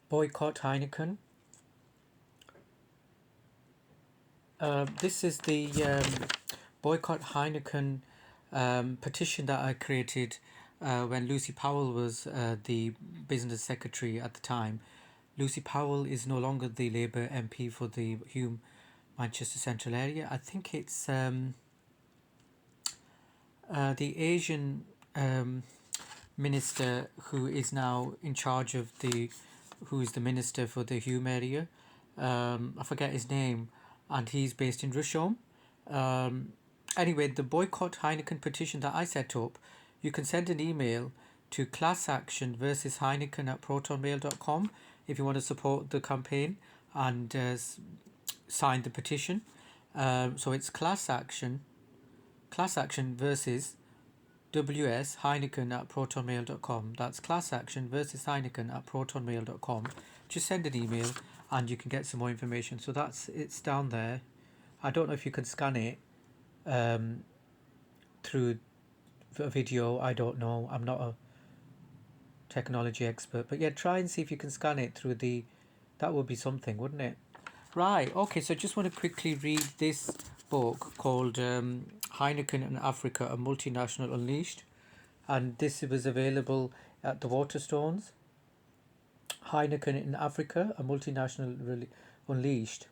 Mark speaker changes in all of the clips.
Speaker 1: Boycott Heineken. This is the Boycott Heineken petition that I created when Lucy Powell was the business secretary at the time. Lucy Powell is no longer the Labour MP for the Hume Manchester Central area. I think it's the Asian minister who is now in charge of who is the minister for the Hume area. I forget his name, and he's based in Rusholme. Anyway, the Boycott Heineken petition that I set up, you can send an email to classaction versus Heineken at protonmail.com if you want to support the campaign and sign the petition. So it's class action versus WS Heineken at protonmail.com. That's class action versus Heineken at protonmail.com. Just send an email and you can get some more information. So it's down there. I don't know if you can scan it through a video. I don't know. I'm not a technology expert, but yeah, try and see if you can scan it through that would be something, wouldn't it? Right. Okay. So I just want to quickly read this book called Heineken in Africa: A Multinational Unleashed, and this was available at the Waterstones. Heineken in Africa: A Multinational Unleashed,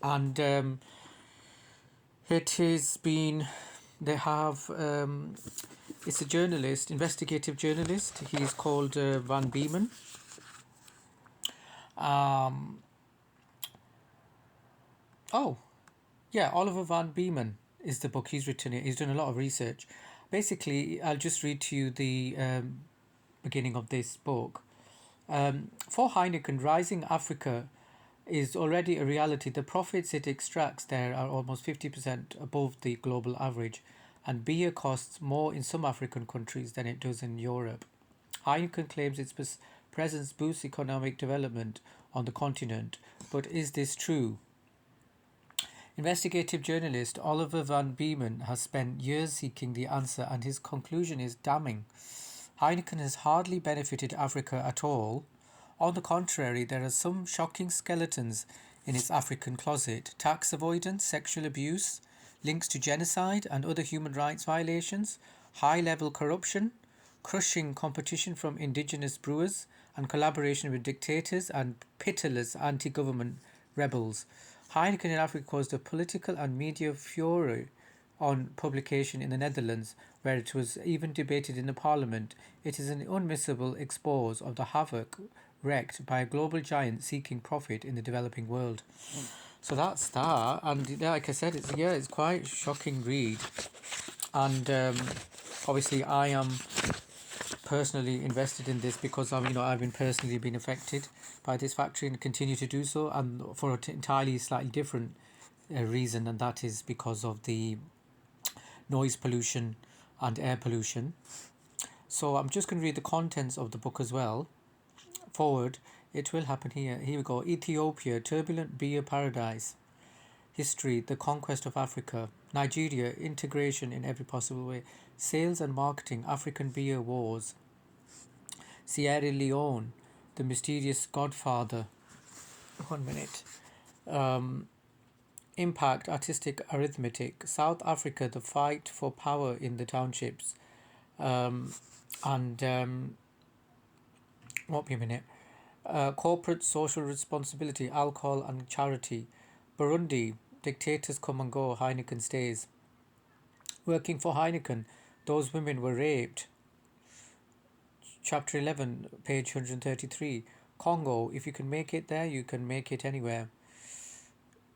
Speaker 1: and it has been. They have. It's a journalist, investigative journalist. He's called Van Beeman. Oh, yeah, Oliver Van Beeman is the book he's written. He's done a lot of research. Basically, I'll just read to you the beginning of this book. For Heineken, rising Africa is already a reality. The profits it extracts there are almost 50% above the global average, and beer costs more in some African countries than it does in Europe. Heineken claims its presence boosts economic development on the continent, but is this true? Investigative journalist Oliver Van Beeman has spent years seeking the answer, and his conclusion is damning. Heineken has hardly benefited Africa at all. On the contrary, there are some shocking skeletons in its African closet: tax avoidance, sexual abuse, links to genocide and other human rights violations, high-level corruption, crushing competition from indigenous brewers, and collaboration with dictators and pitiless anti-government rebels. Heineken in Africa caused a political and media furor on publication in the Netherlands, where it was even debated in the parliament. It is an unmissable expose of the havoc wreaked by a global giant seeking profit in the developing world. So that's that, and like I said, it's quite a shocking read, and obviously I am personally invested in this because I've been personally been affected by this factory and continue to do so, and for an entirely slightly different reason, and that is because of the noise pollution and air pollution. So I'm just going to read the contents of the book as well. Forward, it will happen here. Here we go. Ethiopia, turbulent beer paradise. History, the conquest of Africa. Nigeria, integration in every possible way. Sales and marketing, African beer wars. Sierra Leone, the mysterious godfather. 1 minute. Impact, artistic arithmetic. South Africa, the fight for power in the townships. Won't be a minute. Corporate social responsibility, alcohol and charity. Burundi, dictators come and go, Heineken stays. Working for Heineken, those women were raped. Chapter 11, page 133. Congo, if you can make it there, you can make it anywhere.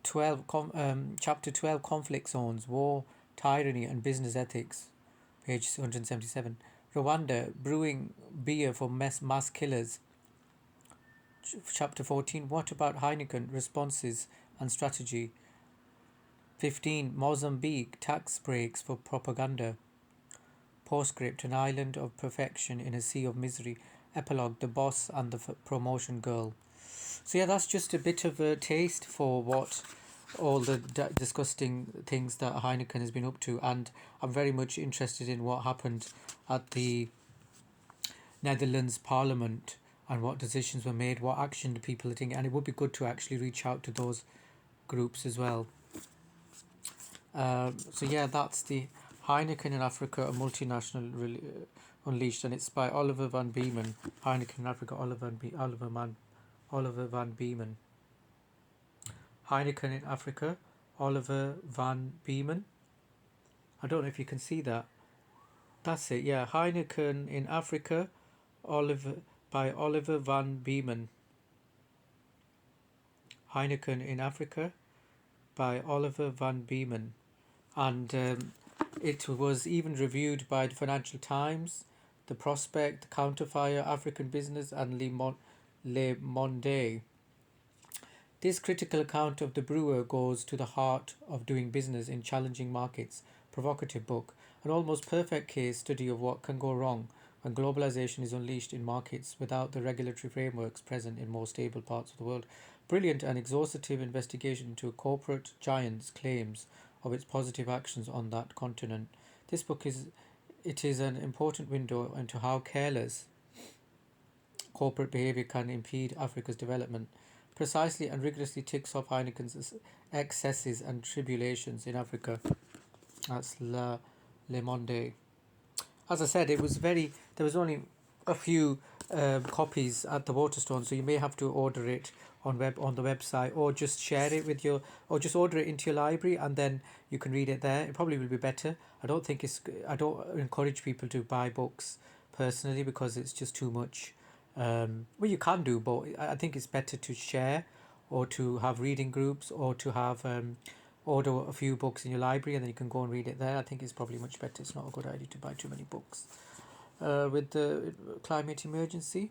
Speaker 1: Chapter 12, conflict zones, war, tyranny and business ethics, page 177. Rwanda, brewing beer for mass killers. Chapter 14, what about Heineken, responses and strategy. 15, Mozambique, tax breaks for propaganda. Postscript, an island of perfection in a sea of misery. Epilogue, the boss and the promotion girl. So yeah, that's just a bit of a taste for what all the disgusting things that Heineken has been up to, and I'm very much interested in what happened at the Netherlands Parliament and what decisions were made, what action the people are taking, and it would be good to actually reach out to those groups as well. So yeah, that's the Heineken in Africa, a multinational unleashed, and it's by Oliver van Beeman. Heineken in Africa, Oliver van Beeman. Heineken in Africa, Oliver van Beeman. I don't know if you can see that. That's it. Yeah, Heineken in Africa, Oliver by Oliver van Beeman. Heineken in Africa by Oliver van Beeman, and it was even reviewed by the Financial Times, the Prospect, the Counterfire, African Business, and Le Monde. This critical account of the brewer goes to the heart of doing business in challenging markets. Provocative book, an almost perfect case study of what can go wrong when globalization is unleashed in markets without the regulatory frameworks present in more stable parts of the world. Brilliant and exhaustive investigation into a corporate giant's claims of its positive actions on that continent. This book is an important window into how careless corporate behavior can impede Africa's development. Precisely and rigorously ticks off Heineken's excesses and tribulations in Africa. That's Le Monde. As I said, it was very. There was only a few copies at the Waterstone, so you may have to order it on the website, or just share it with your, or just order it into your library, and then you can read it there. It probably will be better. I don't think it's. I don't encourage people to buy books personally because it's just too much. Well, you can do, but I think it's better to share, or to have reading groups, or to have order a few books in your library and then you can go and read it there. I think it's probably much better. It's not a good idea to buy too many books with the climate emergency.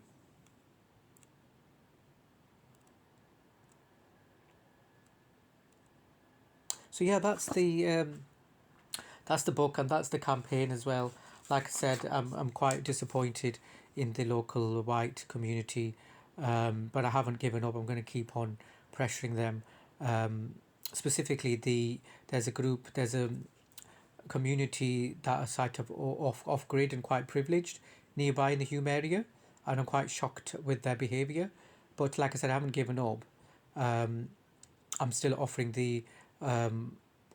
Speaker 1: So yeah, that's the book and that's the campaign as well. Like I said, I'm quite disappointed in the local white community, but I haven't given up. I'm going to keep on pressuring them. Specifically, there's a community that are site of off grid and quite privileged nearby in the Hume area, and I'm quite shocked with their behaviour. But like I said, I haven't given up. Um, I'm still offering the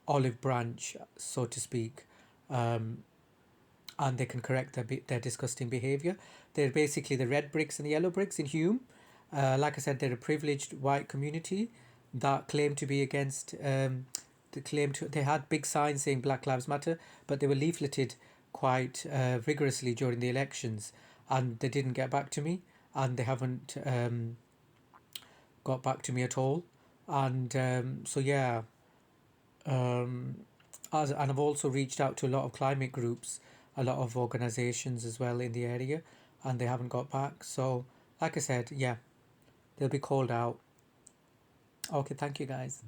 Speaker 1: olive branch, so to speak, um, and they can correct their disgusting behaviour. They're basically the red bricks and the yellow bricks in Hume. Like I said, they're a privileged white community that claim to be against. They had big signs saying Black Lives Matter, but they were leafleted quite vigorously during the elections, and they didn't get back to me, and they haven't got back to me at all. And so yeah, um, and I've also reached out to a lot of climate groups, a lot of organizations as well in the area, and they haven't got back. So, like I said, yeah, they'll be called out. Okay, thank you guys.